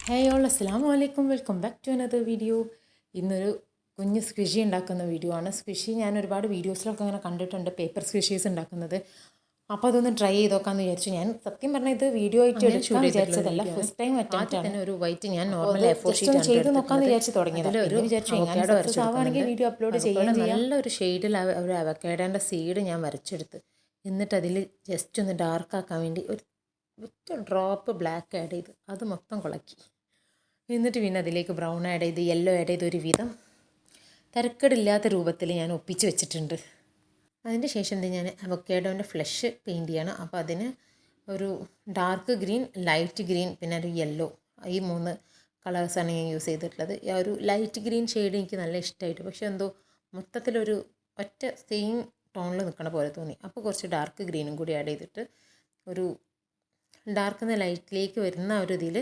ഹേ all അസ്സലാമു അലൈക്കും, welcome back to another video. ഇന്നൊരു കുഞ്ഞ് സ്ക്വിഷി ഉണ്ടാക്കുന്ന വീഡിയോ ആണ്. സ്ക്വിഷി ഞാൻ ഒരുപാട് വീഡിയോസിലൊക്കെ അങ്ങനെ കണ്ടിട്ടുണ്ട്, പേപ്പർ സ്ക്വിഷീസ് ഉണ്ടാക്കുന്നത്. അപ്പോൾ അതൊന്ന് ട്രൈ ചെയ്ത് നോക്കാമെന്ന് വിചാരിച്ചു. ഞാൻ സത്യം പറഞ്ഞാൽ ഇത് വീഡിയോ ആയിട്ട് എടുക്കാൻ വിചാരിച്ചതല്ല, ഫസ്റ്റ് ടൈം അറ്റംപ്റ്റ് ആണ്. ഒരു വൈറ്റ് ഞാൻ നോർമൽ ജസ്റ്റ് ചെയ്ത് നോക്കാമെന്ന് വിചാരിച്ച് തുടങ്ങിയത്. പിന്നെ വിചാരിച്ചു എങ്ങനെ സക്സസ് ആവുകയാണെങ്കിൽ വീഡിയോ അപ്ലോഡ് ചെയ്യാൻ നല്ലൊരു ഷെയ്ഡിൽ ഒരു അവക്കാഡോൻ്റെ സീഡ് ഞാൻ വരച്ചെടുത്ത്, എന്നിട്ട് അതിൽ ജസ്റ്റ് ഒന്ന് ഡാർക്ക് ആക്കാൻ വേണ്ടി ഒറ്റ ഡ്രോപ്പ് ബ്ലാക്ക് ആഡ് ചെയ്ത് അത് മൊത്തം കുളക്കി. എന്നിട്ട് പിന്നെ അതിലേക്ക് ബ്രൗൺ ആഡ് ചെയ്ത് യെല്ലോ ആഡ് ചെയ്ത് ഒരു വിധം തരക്കേടില്ലാത്ത രൂപത്തിൽ ഞാൻ ഒപ്പിച്ച് വെച്ചിട്ടുണ്ട്. അതിൻ്റെ ശേഷം ഞാൻ അവക്കാഡോൻ്റെ ഫ്ലഷ് പെയിൻറ്റ് ചെയ്യണം. അപ്പോൾ അതിന് ഒരു ഡാർക്ക് ഗ്രീൻ, ലൈറ്റ് ഗ്രീൻ, പിന്നെ ഒരു യെല്ലോ, ഈ 3 കളേഴ്സാണ് ഞാൻ യൂസ് ചെയ്തിട്ടുള്ളത്. ആ ഒരു ലൈറ്റ് ഗ്രീൻ ഷെയ്ഡ് എനിക്ക് നല്ല ഇഷ്ടമായിട്ട്, പക്ഷേ എന്തോ മൊത്തത്തിലൊരു ഒറ്റ സെയിം ടോണിൽ നിൽക്കണ പോലെ തോന്നി. അപ്പോൾ കുറച്ച് ഡാർക്ക് ഗ്രീനും കൂടി ആഡ് ചെയ്തിട്ട് ഒരു ഡാർക്കുന്ന ലൈറ്റിലേക്ക് വരുന്ന ഒരു ഇതിൽ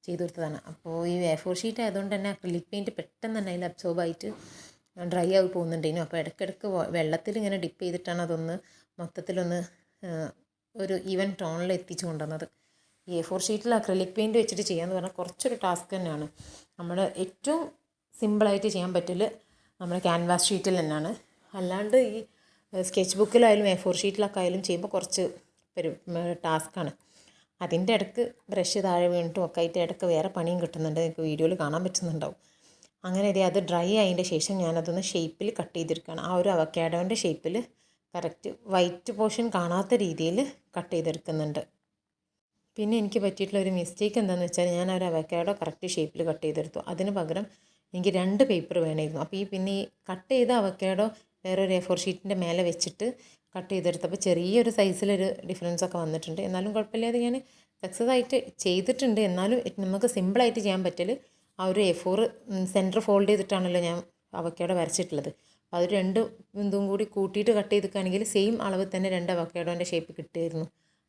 ചെയ്ത് കൊടുത്തതാണ്. അപ്പോൾ ഈ A4 ഷീറ്റ് ആയതുകൊണ്ട് തന്നെ അക്രിലിക് പെയിൻറ്റ് പെട്ടെന്ന് തന്നെ അതിൽ അബ്സോർബായിട്ട് ഡ്രൈ ആയി പോകുന്നുണ്ടേനു. അപ്പോൾ ഇടയ്ക്കിടയ്ക്ക് വെള്ളത്തിൽ ഇങ്ങനെ ഡിപ്പ് ചെയ്തിട്ടാണ് അതൊന്ന് മൊത്തത്തിലൊന്ന് ഒരു ഈവൻ ടോണിൽ എത്തിച്ചു കൊണ്ടുവന്നത്. ഈ A4 ഷീറ്റിൽ അക്രിലിക് പെയിൻറ്റ് വെച്ചിട്ട് ചെയ്യാമെന്ന് പറഞ്ഞാൽ കുറച്ചൊരു ടാസ്ക് തന്നെയാണ്. നമ്മൾ ഏറ്റവും സിമ്പിളായിട്ട് ചെയ്യാൻ പറ്റൽ നമ്മുടെ ക്യാൻവാസ് ഷീറ്റിൽ തന്നെയാണ്. അല്ലാണ്ട് ഈ സ്കെച്ച് ബുക്കിലായാലും A4 ഷീറ്റിലൊക്കെ ആയാലും ചെയ്യുമ്പോൾ കുറച്ച് ടാസ്ക്കാണ്. അതിൻ്റെ ഇടയ്ക്ക് ബ്രഷ് താഴെ വീണിട്ടും ഒക്കെ ആയിട്ട് ഇടയ്ക്ക് വേറെ പണിയും കിട്ടുന്നുണ്ട്, നിങ്ങൾക്ക് വീഡിയോയിൽ കാണാൻ പറ്റുന്നുണ്ടാവും. അങ്ങനെ അത് ഡ്രൈ ആയതിൻ്റെ ശേഷം ഞാനതൊന്ന് ഷേപ്പിൽ കട്ട് ചെയ്തെടുക്കുകയാണ്. ആ ഒരു അവക്കാഡോൻ്റെ ഷേപ്പിൽ കറക്റ്റ് വൈറ്റ് പോർഷൻ കാണാത്ത രീതിയിൽ കട്ട് ചെയ്തെടുക്കുന്നുണ്ട്. പിന്നെ എനിക്ക് പറ്റിയിട്ടുള്ള ഒരു മിസ്റ്റേക്ക് എന്താണെന്ന് വെച്ചാൽ ഞാൻ ആ ഒരു അവക്കാഡോ കറക്റ്റ് ഷേപ്പിൽ കട്ട് ചെയ്തെടുത്തു. അതിന് പകരം എനിക്ക് 2 പേപ്പർ വേണമായിരുന്നു. അപ്പോൾ ഈ കട്ട് ചെയ്ത അവക്കാഡോ വേറൊരു A4 ഷീറ്റിൻ്റെ മേലെ വെച്ചിട്ട് കട്ട് ചെയ്തെടുത്തപ്പോൾ ചെറിയൊരു സൈസിലൊരു ഡിഫറൻസൊക്കെ വന്നിട്ടുണ്ട്. എന്നാലും കുഴപ്പമില്ലാതെ ഞാൻ സക്സസ് ആയിട്ട് ചെയ്തിട്ടുണ്ട്. എന്നാലും നമുക്ക് സിമ്പിളായിട്ട് ചെയ്യാൻ പറ്റൽ ആ ഒരു A4 സെൻറ്റർ ഫോൾഡ് ചെയ്തിട്ടാണല്ലോ ഞാൻ അവക്കാഡോ വരച്ചിട്ടുള്ളത്. അപ്പോൾ അത് 2 ഇതും കൂടി കൂട്ടിയിട്ട് കട്ട് ചെയ്തിക്കുകയാണെങ്കിൽ സെയിം അളവ് തന്നെ 2 അവക്കാഡോൻ്റെ ഷേപ്പ് കിട്ടുമായിരുന്നു.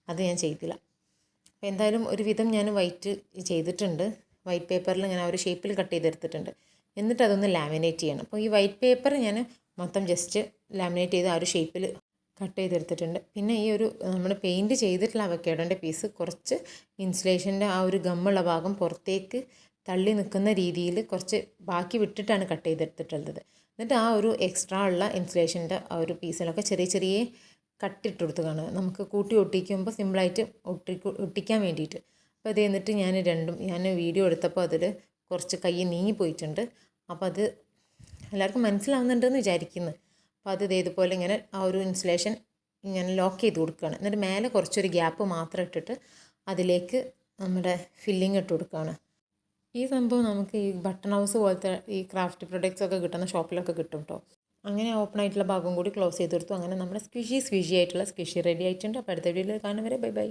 അത് ഞാൻ ചെയ്തില്ല. അപ്പോൾ എന്തായാലും ഒരുവിധം ഞാൻ വൈറ്റ് ചെയ്തിട്ടുണ്ട്. വൈറ്റ് പേപ്പറിൽ ഞാൻ ആ ഒരു ഷേപ്പിൽ കട്ട് ചെയ്തെടുത്തിട്ടുണ്ട്. എന്നിട്ട് അതൊന്ന് ലാമിനേറ്റ് ചെയ്യണം. അപ്പോൾ ഈ വൈറ്റ് പേപ്പർ ഞാൻ മൊത്തം ജസ്റ്റ് ലാമിനേറ്റ് ചെയ്ത് ആ ഒരു ഷേപ്പിൽ കട്ട് ചെയ്തെടുത്തിട്ടുണ്ട്. പിന്നെ ഈ ഒരു നമ്മൾ പെയിൻറ്റ് ചെയ്തിട്ടുള്ള അവക്കാഡോൻ്റെ പീസ് കുറച്ച് ഇൻസുലേഷൻ്റെ ആ ഒരു ഗമ്മുള്ള ഭാഗം പുറത്തേക്ക് തള്ളി നിൽക്കുന്ന രീതിയിൽ കുറച്ച് ബാക്കി വിട്ടിട്ടാണ് കട്ട് ചെയ്തെടുത്തിട്ടുള്ളത്. എന്നിട്ട് ആ ഒരു എക്സ്ട്രാ ഉള്ള ഇൻസുലേഷൻ്റെ ആ ഒരു പീസിലൊക്കെ ചെറിയ ചെറിയ കട്ടിട്ട് കൊടുത്തതാണ്, നമുക്ക് കൂട്ടി ഒട്ടിക്കുമ്പോൾ സിമ്പിളായിട്ട് ഒട്ടിക്കാൻ വേണ്ടിയിട്ട്. അപ്പോൾ അത് എന്നിട്ട് ഞാൻ വീഡിയോ എടുത്തപ്പോൾ അതിൽ കുറച്ച് കൈ നീങ്ങി പോയിട്ടുണ്ട്. അപ്പോൾ അത് എല്ലാവർക്കും മനസ്സിലാവുന്നുണ്ടെന്ന് വിചാരിക്കുന്നു. അപ്പോൾ അത് ഇതേപോലെ ഇങ്ങനെ ആ ഒരു ഇൻസുലേഷൻ ഇങ്ങനെ ലോക്ക് ചെയ്ത് കൊടുക്കുകയാണ്. എന്നിട്ട് മേലെ കുറച്ചൊരു ഗ്യാപ്പ് മാത്രം ഇട്ടിട്ട് അതിലേക്ക് നമ്മുടെ ഫില്ലിങ് ഇട്ട് കൊടുക്കുകയാണ്. ഈ സംഭവം നമുക്ക് ഈ ബട്ടൺ ഹൗസ് പോലത്തെ ഈ ക്രാഫ്റ്റ് പ്രൊഡക്ട്സ് ഒക്കെ കിട്ടുന്ന ഷോപ്പിലൊക്കെ കിട്ടും കേട്ടോ. അങ്ങനെ ഓപ്പൺ ആയിട്ടുള്ള ഭാഗം കൂടി ക്ലോസ് ചെയ്ത് കൊടുത്തു. അങ്ങനെ നമ്മുടെ സ്ക്വിഷി ആയിട്ടുള്ള സ്ക്വിഷി റെഡി ആയിട്ടുണ്ട്. അപ്പോൾ അടുത്ത വീഡിയോയിൽ കാണുന്നവരെ ബൈ ബൈ.